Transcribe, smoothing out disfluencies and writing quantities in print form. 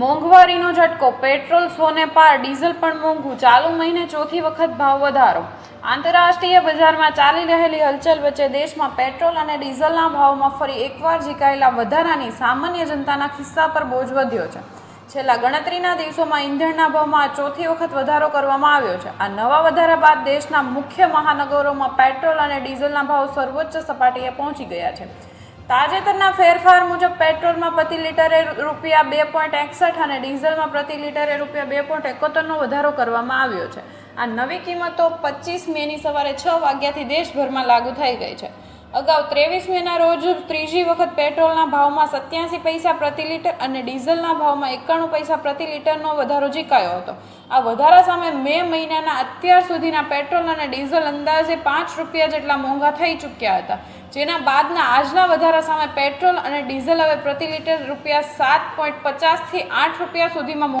મોંઘવારીનો ઝટકો, પેટ્રોલ 100 ને પાર, ડીઝલ પણ મોંઘું, ચાલુ મહિને ચોથી વખત ભાવ વધારો। આંતરરાષ્ટ્રીય બજારમાં ચાલી રહેલી હલચલ વચ્ચે દેશમાં પેટ્રોલ અને ડીઝલના ભાવમાં ફરી એકવાર ઝીકાયેલા વધારાની સામાન્ય જનતાના ખિસ્સા પર બોજ વધ્યો છે। છેલ્લા ગણતરીના દિવસોમાં ઈંધણના ભાવમાં ચોથી વખત વધારો કરવામાં આવ્યો છે। આ નવા વધારા બાદ દેશના મુખ્ય મહાનગરોમાં પેટ્રોલ અને ડીઝલના ભાવ સર્વોચ્ચ સપાટીએ પહોંચી ગયા છે। તાજેતરના ફેરફાર મુજબ પેટ્રોલમાં પ્રતિ લિટરે ₹2.61 અને ડીઝલમાં પ્રતિ લિટરે ₹2.71નો વધારો કરવામાં આવ્યો છે। આ નવી કિંમતો 25 મેની સવારે 6 વાગ્યાથી દેશભરમાં લાગુ થઈ ગઈ છે। અગાઉ 23 મેના રોજ ત્રીજી વખત પેટ્રોલના ભાવમાં 87 પૈસા પ્રતિ લિટર અને ડીઝલના ભાવમાં 91 પૈસા પ્રતિ લિટરનો વધારો ઝીકાયો હતો। આ વધારા સામે મે મહિનાના અત્યાર સુધીના પેટ્રોલ અને ડીઝલ અંદાજે ₹5 જેટલા મોંઘા થઈ ચૂક્યા હતા, જેના બાદના આજના વધારા સામે પેટ્રોલ અને ડીઝલ હવે પ્રતિ લિટર ₹7.50 થી ₹8 સુધીમાં